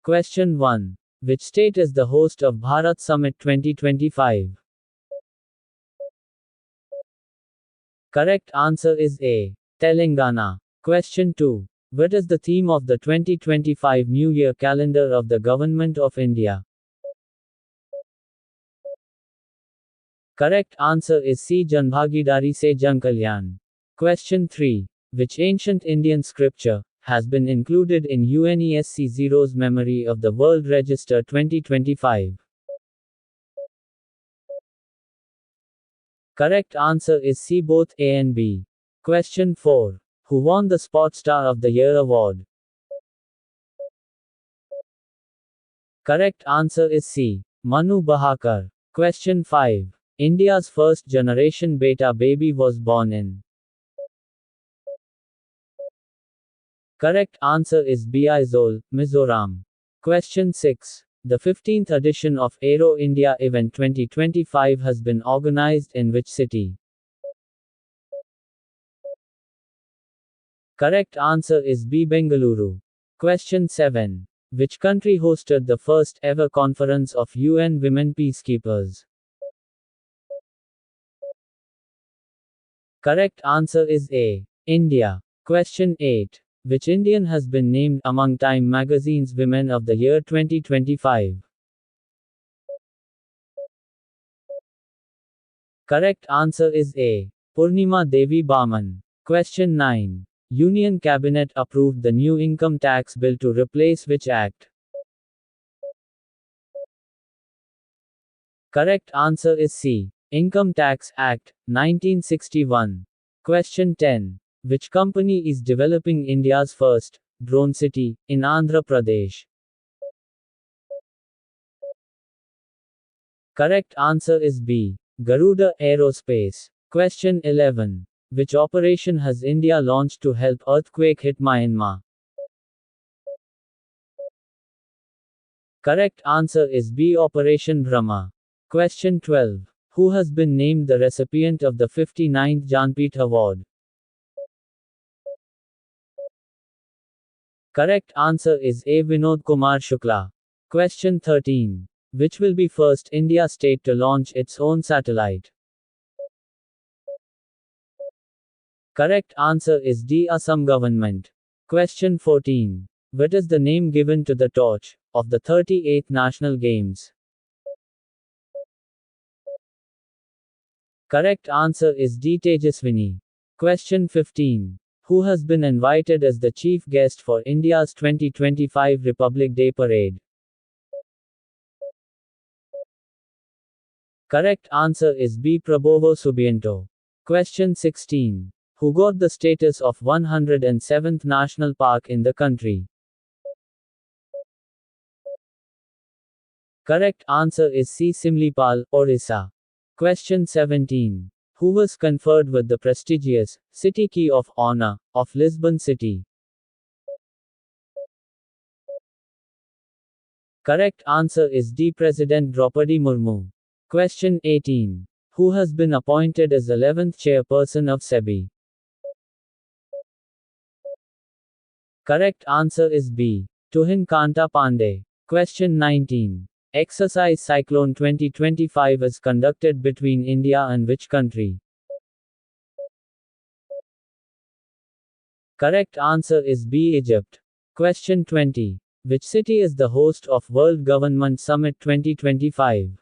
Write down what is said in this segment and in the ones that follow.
Question 1. Which state is the host of Bharat Summit 2025? Correct answer is A. Telangana. Question 2. What is the theme of the 2025 New Year calendar of the Government of India? Correct answer is C. Janbhagidari se Jan Kalyan. Question 3. Which ancient Indian scripture has been included in UNESCO Zero's Memory of the World Register 2025? Correct answer is C. Both A and B. Question 4. Who won the Sport Star of the Year award? Correct answer is C. Manu Bahakar. Question 5. India's first generation beta baby was born in. Correct answer is B. Aizawl, Mizoram. Question 6. The 15th edition of Aero India Event 2025 has been organized in which city? Correct answer is B. Bengaluru. Question 7. Which country hosted the first ever conference of UN Women Peacekeepers? Correct answer is A. India. Question 8. Which Indian has been named among Time magazine's Women of the Year 2025? Correct answer is A. Purnima Devi Barman. Question 9. Union Cabinet approved the new income tax bill to replace which act? Correct answer is C. Income Tax Act, 1961. Question 10. Which company is developing India's first drone city in Andhra Pradesh? Correct answer is B. Garuda Aerospace. Question 11. Which operation has India launched to help earthquake-hit Myanmar? Correct answer is B. Operation Brahma. Question 12. Who has been named the recipient of the 59th Jnanpith Award? Correct answer is A. Vinod Kumar Shukla. Question 13. Which will be first India state to launch its own satellite? Correct answer is D. Assam government. Question 14. What is the name given to the torch of the 38th National Games? Correct answer is D. Tejaswini. Question 15. Who has been invited as the chief guest for India's 2025 Republic Day Parade? Correct answer is B. Prabowo Subianto. Question 16. Who got the status of 107th National Park in the country? Correct answer is C. Simlipal, Orissa. Question 17. Who was conferred with the prestigious City Key of Honor of Lisbon City? Correct answer is D. President Draupadi Murmu. Question 18. Who has been appointed as 11th chairperson of SEBI? Correct answer is B. Tuhin Kanta Pandey. Question 19. Exercise Cyclone 2025 is conducted between India and which country? Correct answer is B. Egypt. Question 20. Which city is the host of World Government Summit 2025?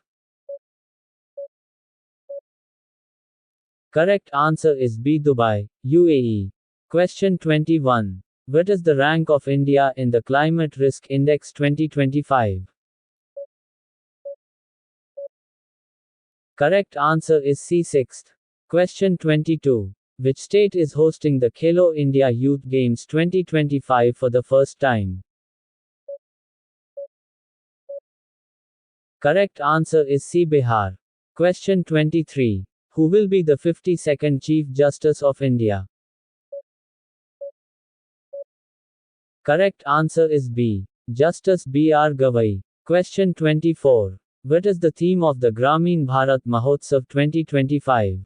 Correct answer is B. Dubai, UAE. Question 21. What is the rank of India in the Climate Risk Index 2025? Correct answer is C. 6th. Question 22. Which state is hosting the Khelo India Youth Games 2025 for the first time? Correct answer is C. Bihar. Question 23. Who will be the 52nd Chief Justice of India? Correct answer is B. Justice B.R. Gavai. Question 24. What is the theme of the Grameen Bharat Mahotsav 2025?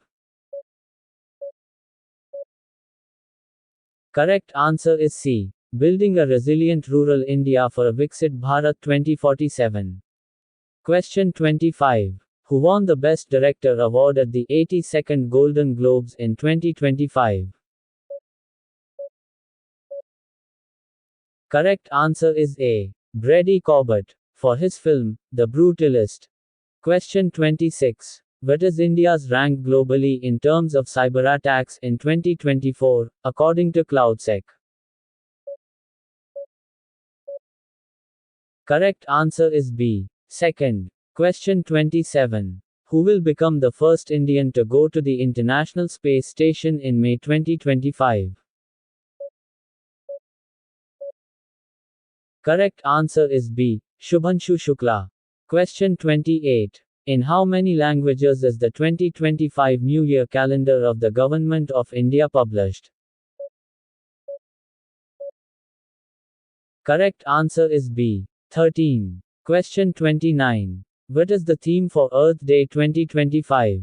Correct answer is C. Building a Resilient Rural India for a Viksit Bharat 2047. Question 25. Who won the Best Director award at the 82nd Golden Globes in 2025? Correct answer is A. Brady Corbett, for his film, The Brutalist. Question 26. What is India's rank globally in terms of cyber attacks in 2024, according to CloudSec? Correct answer is B. Second. Question 27. Who will become the first Indian to go to the International Space Station in May 2025? Correct answer is B. Shubhanshu Shukla. Question 28. In how many languages is the 2025 New Year calendar of the Government of India published? Correct answer is B. 13. Question 29. What is the theme for Earth Day 2025?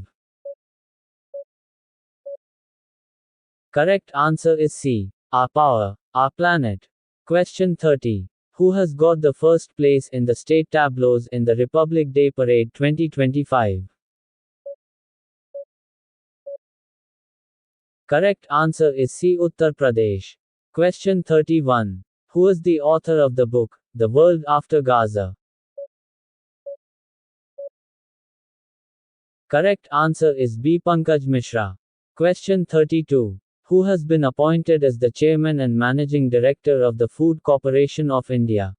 Correct answer is C. Our power, our planet. Question 30. Who has got the first place in the state tableaux in the Republic Day Parade 2025? Correct answer is C. Uttar Pradesh. Question 31. Who is the author of the book, The World After Gaza? Correct answer is B. Pankaj Mishra. Question 32. Who has been appointed as the Chairman and Managing Director of the Food Corporation of India?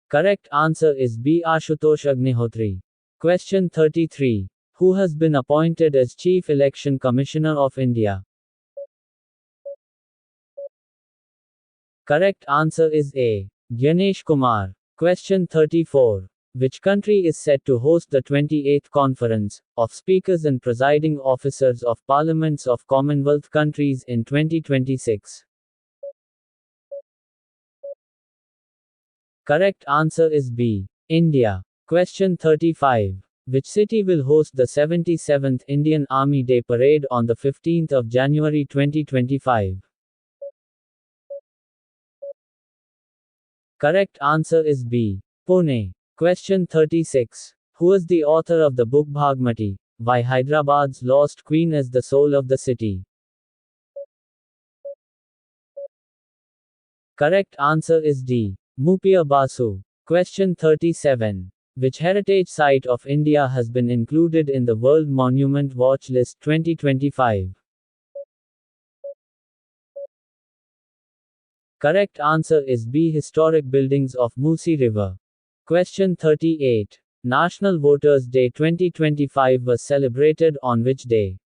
Correct answer is B. Ashutosh Agnihotri. Question 33. Who has been appointed as Chief Election Commissioner of India? Correct answer is A. Gyanesh Kumar. Question 34. Which country is set to host the 28th Conference of Speakers and Presiding Officers of Parliaments of Commonwealth countries in 2026? Correct answer is B. India. Question 35. Which city will host the 77th Indian Army Day Parade on the 15th of January 2025? Correct answer is B. Pune. Question 36. Who is the author of the book Bhagmati, Why Hyderabad's Lost Queen is the Soul of the City? Correct answer is D. Mupia Basu. Question 37. Which heritage site of India has been included in the World Monument Watch List 2025? Correct answer is B. Historic Buildings of Musi River. Question 38. National Voters' Day 2025 was celebrated on which day?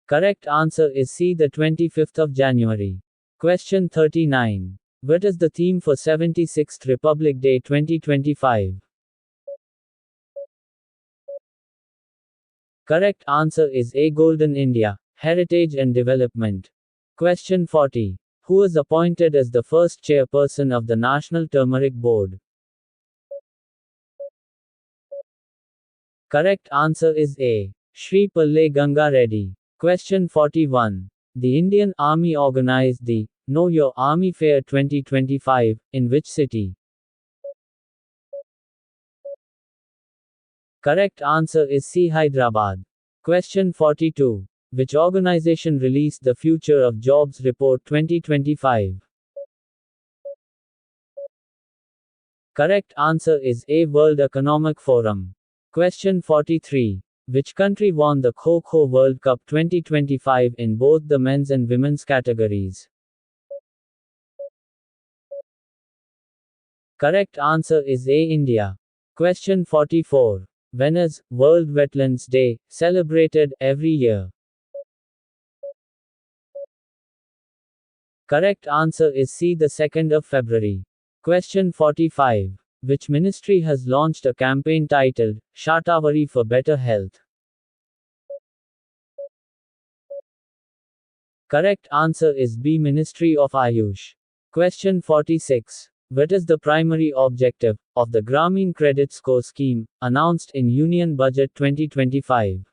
Correct answer is C. The 25th of January. Question 39. What is the theme for 76th Republic Day 2025? Correct answer is A. Golden India, Heritage and Development. Question 40. Who is appointed as the first chairperson of the National Turmeric Board? Correct answer is A. Shri Palle Ganga Reddy. Question 41. The Indian Army organized the Know Your Army Fair 2025 in which city? Correct answer is C. Hyderabad. Question 42. Which organization released the Future of Jobs Report 2025? Correct answer is A. World Economic Forum. Question 43. Which country won the Kho-Kho World Cup 2025 in both the men's and women's categories? Correct answer is A. India. Question 44. When is World Wetlands Day celebrated every year? Correct answer is C. The 2nd of February. Question 45. Which ministry has launched a campaign titled Shatavari for Better Health? Correct answer is B. Ministry of Ayush. Question 46. What is the primary objective of the Grameen Credit Score Scheme announced in Union Budget 2025?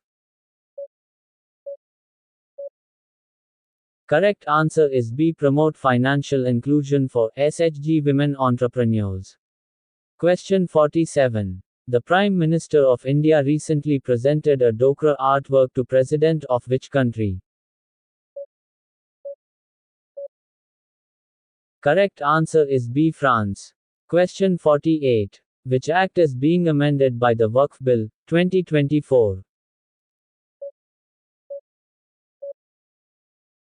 Correct answer is B. Promote financial inclusion for SHG women entrepreneurs. Question 47. The Prime Minister of India recently presented a Dokra artwork to President of which country? Correct answer is B. France. Question 48. Which act is being amended by the Waqf Bill, 2024?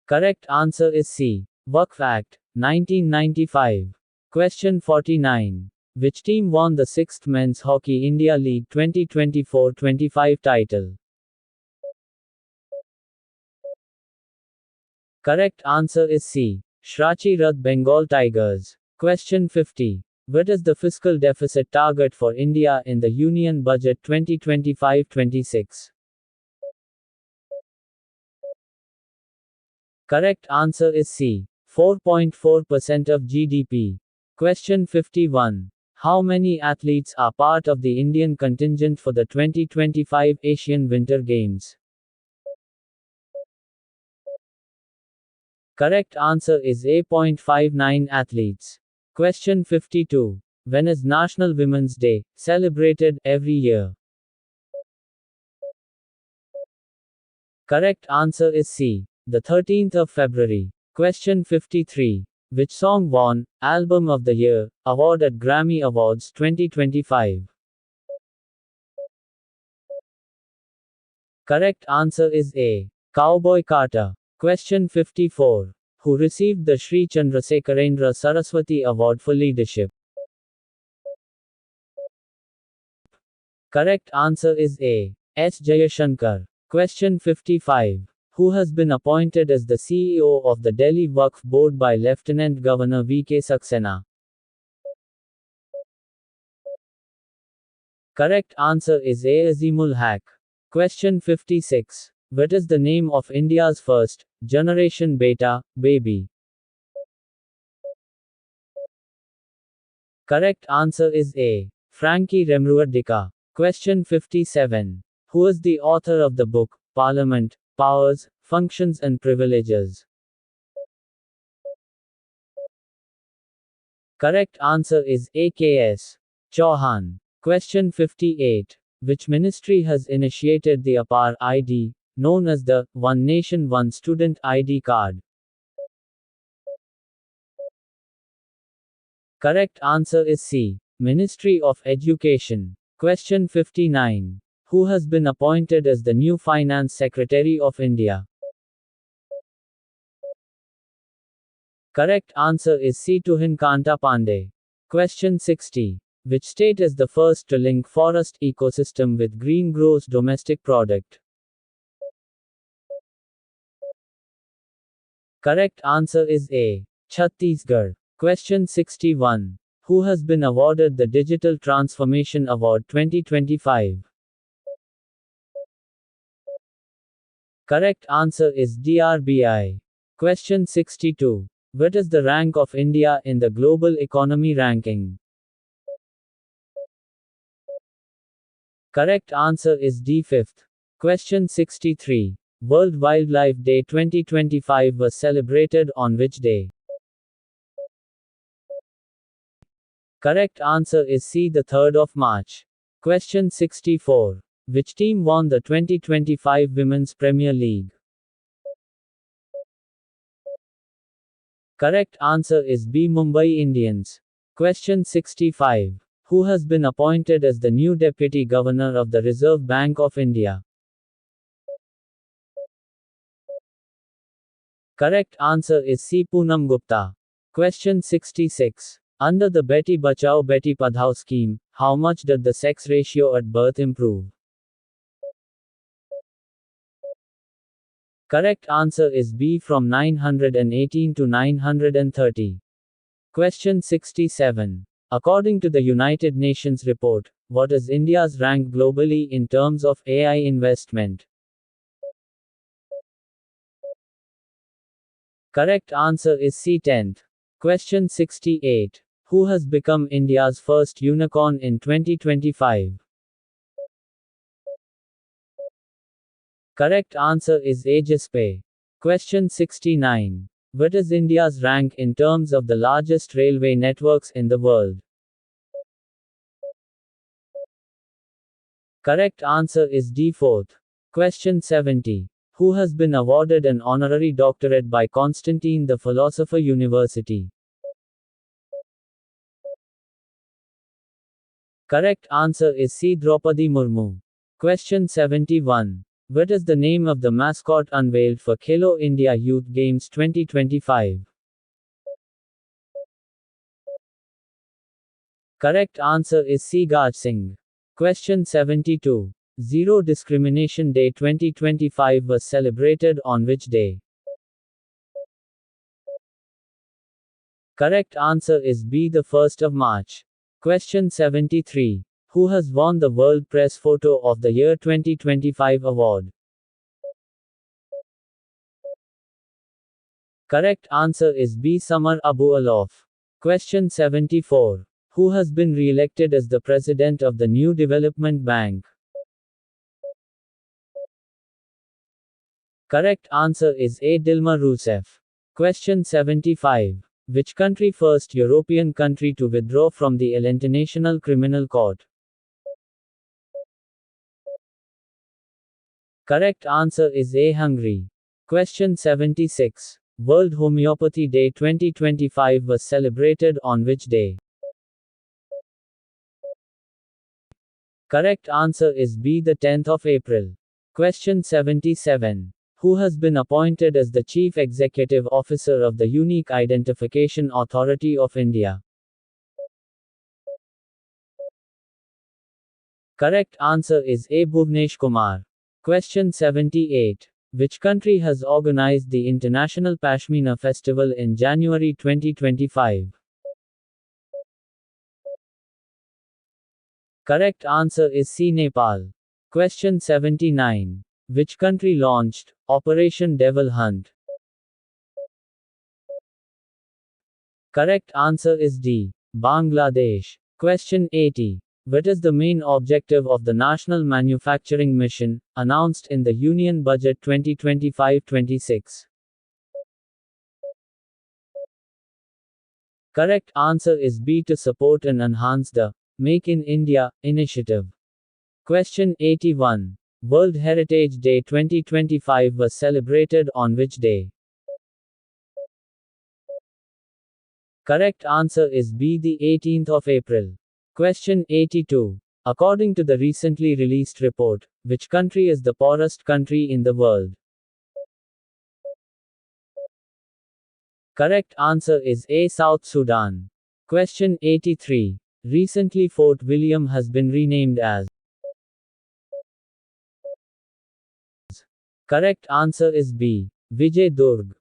Correct answer is C. Waqf Act, 1995. Question 49. Which team won the 6th Men's Hockey India League 2024-25 title? Correct answer is C. Shrachi Rath Bengal Tigers. Question 50. What is the fiscal deficit target for India in the Union Budget 2025-26? Correct answer is C. 4.4% of GDP. Question 51. How many athletes are part of the Indian contingent for the 2025 Asian Winter Games? Correct answer is A. 0.59 athletes. Question 52. When is National Women's Day celebrated every year? Correct answer is C. The 13th of February. Question 53. Which song won Album of the Year award at Grammy Awards 2025? Correct answer is A. Cowboy Carter. Question 54. Who received the Sri Chandrasekharendra Saraswati Award for Leadership? Correct answer is A. S. Jayashankar. Question 55. Who has been appointed as the CEO of the Delhi Waqf Board by Lieutenant Governor V.K. Saxena? Correct answer is A. Azimul Haq. Question 56. What is the name of India's first generation beta baby? Correct answer is A. Frankie Remruadika. Question 57. Who is the author of the book Parliament, Powers, Functions and Privileges? Correct answer is A. K.S. Chauhan. Question 58. Which ministry has initiated the APAR ID, known as the One Nation One Student ID card? Correct answer is C. Ministry of Education. Question 59. Who has been appointed as the new Finance Secretary of India? Correct answer is C. Tuhin Kanta Pandey. Question 60. Which state is the first to link forest ecosystem with green gross domestic product? Correct answer is A. Chhattisgarh. Question 61. Who has been awarded the Digital Transformation Award 2025? Correct answer is DRBI. Question 62. What is the rank of India in the global economy ranking? Correct answer is D. 5th. Question 63. World Wildlife Day 2025 was celebrated on which day? Correct answer is C. The 3rd of March. Question 64. Which team won the 2025 Women's Premier League? Correct answer is B. Mumbai Indians. Question 65. Who has been appointed as the new Deputy Governor of the Reserve Bank of India? Correct answer is C. Poonam Gupta. Question 66. Under the Beti Bachao Beti Padhao scheme, how much did the sex ratio at birth improve? Correct answer is B. From 918 to 930. Question 67. According to the United Nations report, what is India's rank globally in terms of AI investment? Correct answer is C. 10th. Question 68. Who has become India's first unicorn in 2025? Correct answer is Aegis Pay. Question 69. What is India's rank in terms of the largest railway networks in the world? Correct answer is D. Fourth. Question 70. Who has been awarded an honorary doctorate by Constantine the Philosopher University? Correct answer is C. Draupadi Murmu. Question 71. What is the name of the mascot unveiled for Khelo India Youth Games 2025? Correct answer is C. Gaj Singh. Question 72. Zero Discrimination Day 2025 was celebrated on which day? Correct answer is B. The 1st of March. Question 73. Who has won the World Press Photo of the Year 2025 award? Correct answer is B. Samar Abu Alof. Question 74. Who has been re-elected as the president of the New Development Bank? Correct answer is A. Dilma Rousseff. Question 75. Which country first European country to withdraw from the International Criminal Court? Correct answer is A. Hungary. Question 76. World Homeopathy Day 2025 was celebrated on which day? Correct answer is B. The 10th of April. Question 77. Who has been appointed as the Chief Executive Officer of the Unique Identification Authority of India? Correct answer is A. Bhuvnesh Kumar. Question 78. Which country has organized the International Pashmina Festival in January 2025? Correct answer is C. Nepal. Question 79. Which country launched Operation Devil Hunt? Correct answer is D. Bangladesh. Question 80. What is the main objective of the National Manufacturing Mission, announced in the Union Budget 2025-26? Correct answer is B. To support and enhance the Make in India initiative. Question 81. World Heritage Day 2025 was celebrated on which day? Correct answer is B. The 18th of April. Question 82. According to the recently released report, which country is the poorest country in the world? Correct answer is A. South Sudan. Question 83. Recently Fort William has been renamed as. Correct answer is B. Vijay Durg.